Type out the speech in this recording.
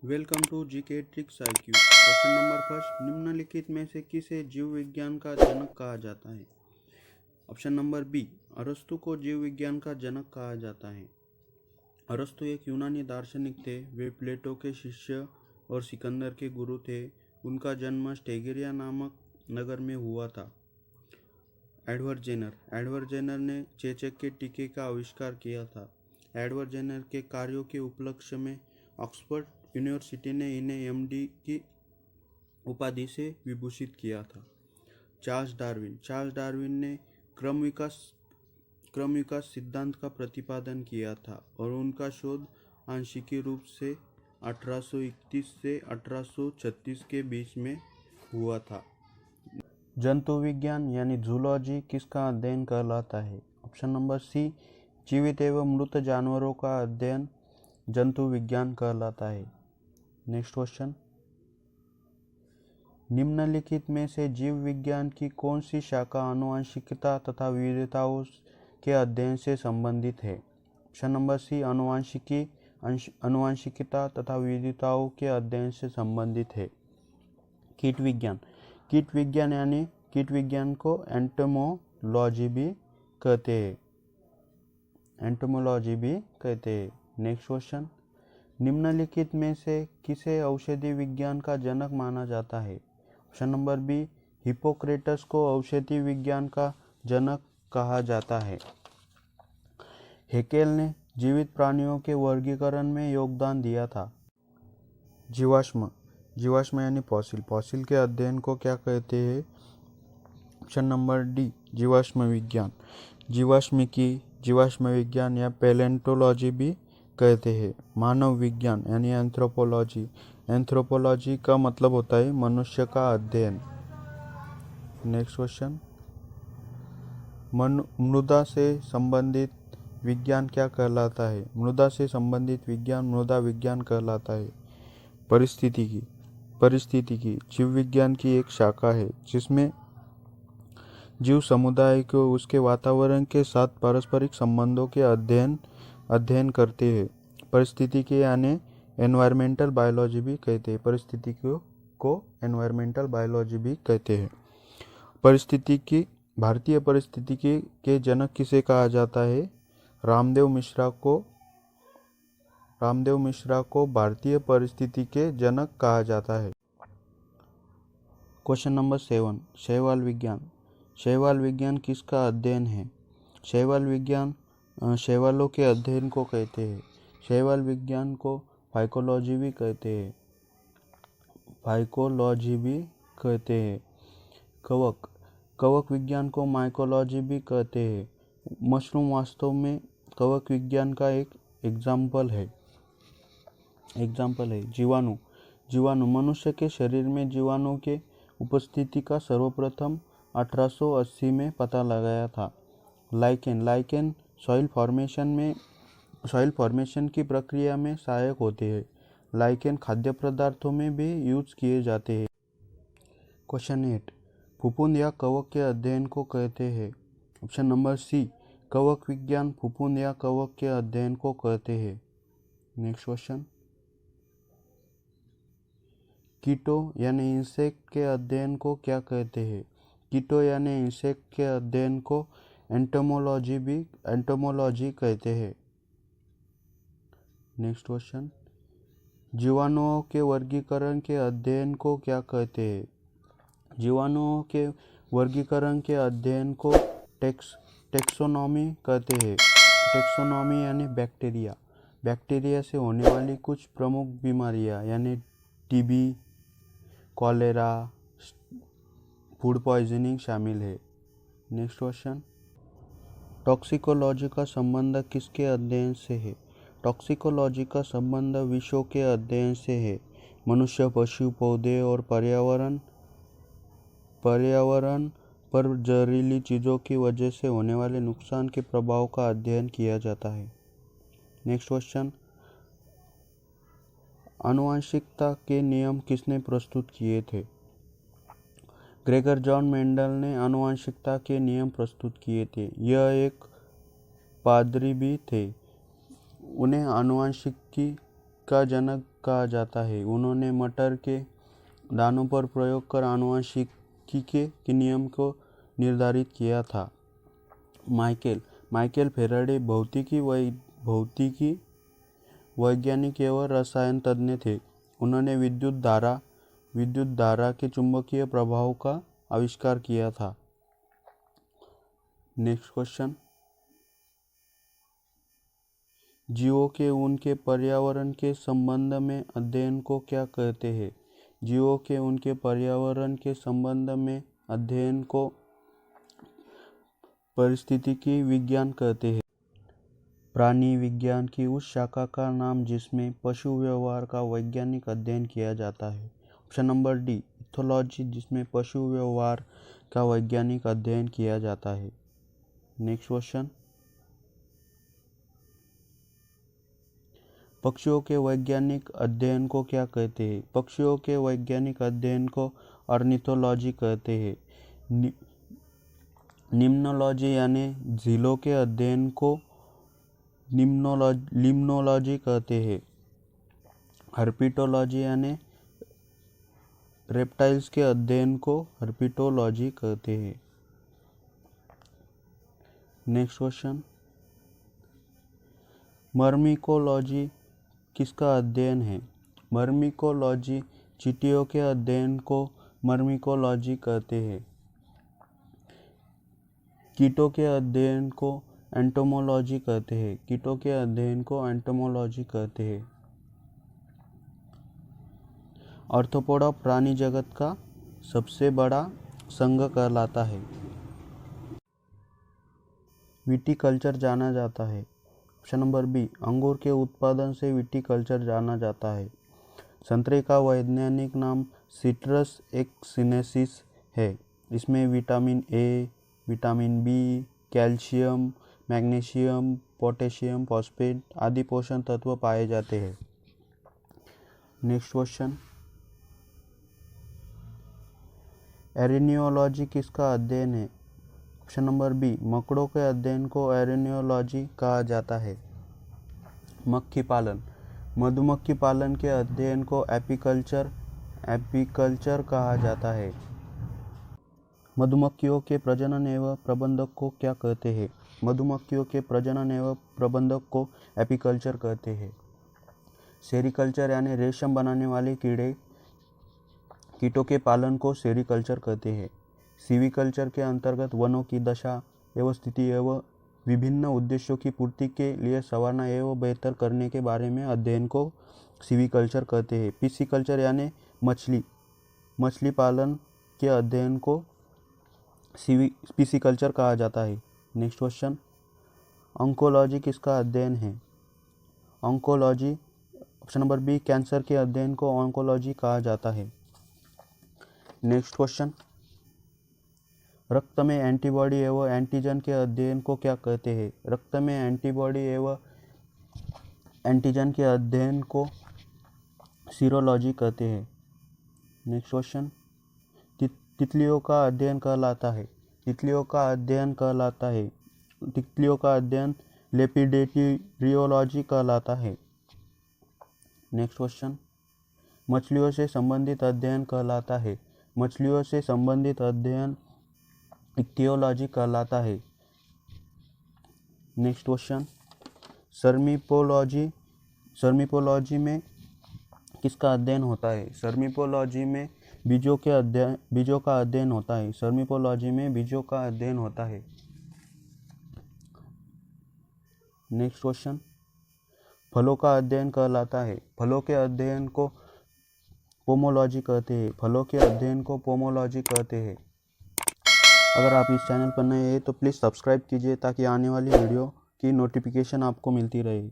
Welcome to GK tricks IQ. Question number first, निम्नलिखित में से किसे जीव विज्ञान का जनक कहा जाता है? ऑप्शन नंबर बी, अरस्तु को जीव विज्ञान का जनक कहा जाता है। अरस्तु एक यूनानी दार्शनिक थे। वे प्लेटो के शिष्य और सिकंदर के गुरु थे। उनका जन्म स्टेगिरिया नामक नगर में हुआ था। एडवर्ड जेनर ने चेचक के टीके का आविष्कार किया था। एडवर्ड जेनर के कार्यों के उपलक्ष्य में ऑक्सफोर्ड यूनिवर्सिटी ने इन्हें एमडी की उपाधि से विभूषित किया था। चार्ल्स डार्विन ने क्रम विकास सिद्धांत का प्रतिपादन किया था और उनका शोध आंशिकी रूप से 1831 से 1836 के बीच में हुआ था। जंतु विज्ञान यानी जूलॉजी किसका अध्ययन कहलाता है? ऑप्शन नंबर सी, जीवित एवं मृत जानवरों का अध्ययन जंतु विज्ञान कहलाता है। नेक्स्ट क्वेश्चन, निम्नलिखित में से जीव विज्ञान की कौन सी शाखा आनुवंशिकता तथा विविधताओं के अध्ययन से संबंधित है? ऑप्शन नंबर सी, आनुवंशिकता तथा विविधताओं के अध्ययन से संबंधित है। कीट विज्ञान यानी कीट विज्ञान को एंटोमोलॉजी भी कहते हैं। नेक्स्ट क्वेश्चन, निम्नलिखित में से किसे औषधि विज्ञान का जनक माना जाता है? ऑप्शन नंबर बी, हिप्पोक्रेटस को औषधि विज्ञान का जनक कहा जाता है। हेकेल ने जीवित प्राणियों के वर्गीकरण में योगदान दिया था। जीवाश्म यानी फॉसिल के अध्ययन को क्या कहते हैं? ऑप्शन नंबर डी, जीवाश्म विज्ञान या पैलेंटोलॉजी भी कहते हैं। मानव विज्ञान यानी एंथ्रोपोलॉजी का मतलब होता है मनुष्य का अध्ययन। नेक्स्ट क्वेश्चन, मृदा से संबंधित विज्ञान क्या कहलाता है? मृदा से संबंधित विज्ञान मृदा विज्ञान कहलाता है। परिस्थितिकी जीव विज्ञान की एक शाखा है जिसमें जीव समुदाय को उसके वातावरण के साथ पारस्परिक संबंधों के अध्ययन करते हैं। परिस्थितिकी यानी एनवायरमेंटल बायोलॉजी भी कहते हैं। परिस्थितिकी को एनवायरमेंटल बायोलॉजी भी कहते हैं। भारतीय परिस्थितिकी के जनक किसे कहा जाता है? रामदेव मिश्रा को भारतीय परिस्थिति के जनक कहा जाता है। क्वेश्चन नंबर 7, शैवाल विज्ञान किसका अध्ययन है? शैवालों के अध्ययन को कहते हैं। शैवाल विज्ञान को फाइकोलॉजी भी कहते हैं। कवक विज्ञान को माइकोलॉजी भी कहते हैं। मशरूम वास्तव में कवक विज्ञान का एक एग्जाम्पल है। जीवाणु मनुष्य के शरीर में जीवाणु के उपस्थिति का सर्वप्रथम 1880 में पता लगाया था। लाइकेन सॉइल फॉर्मेशन की प्रक्रिया में सहायक होते हैं। लाइकेन खाद्य पदार्थों में भी यूज किए जाते हैं। क्वेश्चन 8, फफूंद या कवक के अध्ययन को कहते हैं। ऑप्शन नंबर सी, कवक विज्ञान फफूंद या कवक के अध्ययन को कहते हैं। नेक्स्ट क्वेश्चन, कीटों यानी इंसेक्ट के अध्ययन को क्या कहते हैं? कीटों यानी इंसेक्ट के अध्ययन को एंटोमोलॉजी कहते हैं। नेक्स्ट क्वेश्चन, जीवाणुओं के वर्गीकरण के अध्ययन को क्या कहते हैं? जीवाणुओं के वर्गीकरण के अध्ययन को टेक्सोनॉमी कहते हैं। टेक्सोनॉमी यानी बैक्टीरिया से होने वाली कुछ प्रमुख बीमारियां यानी टीबी, कॉलेरा, फूड पॉइजनिंग शामिल है। नेक्स्ट क्वेश्चन, टॉक्सिकोलॉजी का संबंध किसके अध्ययन से है? टॉक्सिकोलॉजी का संबंध विषयों के अध्ययन से है। मनुष्य, पशु, पौधे और पर्यावरण पर जहरीली चीज़ों की वजह से होने वाले नुकसान के प्रभाव का अध्ययन किया जाता है। नेक्स्ट क्वेश्चन, आनुवंशिकता के नियम किसने प्रस्तुत किए थे? ग्रेगर जॉन मेंडल ने आनुवंशिकता के नियम प्रस्तुत किए थे। यह एक पादरी भी थे। उन्हें आनुवंशिकी का जनक कहा जाता है? उन्होंने मटर के दानों पर प्रयोग कर आनुवंशिकी के नियम को निर्धारित किया था। माइकल फैराडे भौतिकी वैज्ञानिक एवं रसायन तज्ञ थे। उन्होंने विद्युत धारा के चुंबकीय प्रभाव का आविष्कार किया था। नेक्स्ट क्वेश्चन, जीवों के उनके पर्यावरण के संबंध में अध्ययन को क्या कहते हैं? जीवों के उनके पर्यावरण के संबंध में अध्ययन को पारिस्थितिकी विज्ञान कहते हैं। प्राणी विज्ञान की उस शाखा का नाम जिसमें पशु व्यवहार का वैज्ञानिक अध्ययन किया जाता है? ऑप्शन नंबर डी, इथोलॉजी, जिसमें पशु व्यवहार का वैज्ञानिक अध्ययन किया जाता है। नेक्स्ट क्वेश्चन, पक्षियों के वैज्ञानिक अध्ययन को क्या कहते हैं? पक्षियों के वैज्ञानिक अध्ययन को ऑर्निथोलॉजी कहते हैं। निम्नोलॉजी यानी झीलों के अध्ययन को लिम्नोलॉजी कहते हैं। हर्पिटोलॉजी यानी रेप्टाइल्स के अध्ययन को हर्पिटोलॉजी कहते हैं। नेक्स्ट क्वेश्चन, मर्मिकोलॉजी किसका अध्ययन है? मर्मिकोलॉजी चींटियों के अध्ययन को मर्मिकोलॉजी कहते हैं। कीटों के अध्ययन को एंटोमोलॉजी कहते हैं। कीटों के अध्ययन को एंटोमोलॉजी कहते हैं। आर्थ्रोपोडा प्राणी जगत का सबसे बड़ा संघ कहलाता है। विटीकल्चर जाना जाता है। ऑप्शन नंबर बी, अंगूर के उत्पादन से विटीकल्चर जाना जाता है। संतरे का वैज्ञानिक नाम सिट्रस एक्सिनेसिस है। इसमें vitamin A, vitamin B, calcium, magnesium, potassium, phosphate आदि पोषण तत्व पाए जाते हैं। नेक्स्ट क्वेश्चन, एरिनियोलॉजी किसका अध्ययन है? ऑप्शन नंबर बी, मकड़ों के अध्ययन को एरिनियोलॉजी कहा जाता है। मक्खी पालन, मधुमक्खी पालन के अध्ययन को एपीकल्चर कहा जाता है। मधुमक्खियों के प्रजनन एवं प्रबंधक को क्या कहते हैं? मधुमक्खियों के प्रजनन एवं प्रबंधक को एपीकल्चर कहते हैं। सेरीकल्चर यानी रेशम बनाने वाले कीटों के पालन को सेरीकल्चर कहते हैं। सिविकल्चर के अंतर्गत वनों की दशा एवं स्थिति एवं विभिन्न उद्देश्यों की पूर्ति के लिए संवारना एवं बेहतर करने के बारे में अध्ययन को सिविकल्चर कहते हैं। पिसीकल्चर यानी मछली पालन के अध्ययन को पिसीकल्चर कहा जाता है। नेक्स्ट क्वेश्चन, ऑन्कोलॉजी किसका अध्ययन है? Oncology, option number B, cancer के अध्ययन को ऑन्कोलॉजी कहा जाता है। नेक्स्ट क्वेश्चन, रक्त में एंटीबॉडी एवं एंटीजन के अध्ययन को क्या कहते हैं? रक्त में एंटीबॉडी एवं एंटीजन के अध्ययन को सीरोलॉजी कहते हैं। नेक्स्ट क्वेश्चन, तितलियों का अध्ययन कहलाता है। तितलियों का अध्ययन लेपिडेटेरियोलॉजी कहलाता है। नेक्स्ट क्वेश्चन, मछलियों से संबंधित अध्ययन कहलाता है। मछलियों से संबंधित अध्ययन इक्तियोलॉजी कहलाता है। नेक्स्ट क्वेश्चन, सर्मिपोलॉजी में किसका अध्ययन होता है? सर्मिपोलॉजी में बीजों का अध्ययन होता है। सर्मिपोलॉजी में बीजों का अध्ययन होता है। नेक्स्ट क्वेश्चन, फलों का अध्ययन कहलाता है। फलों के अध्ययन को पोमोलॉजी कहते हैं। फलों के अध्ययन को पोमोलॉजी कहते हैं। अगर आप इस चैनल पर नए हैं तो प्लीज़ सब्सक्राइब कीजिए ताकि आने वाली वीडियो की नोटिफिकेशन आपको मिलती रहे।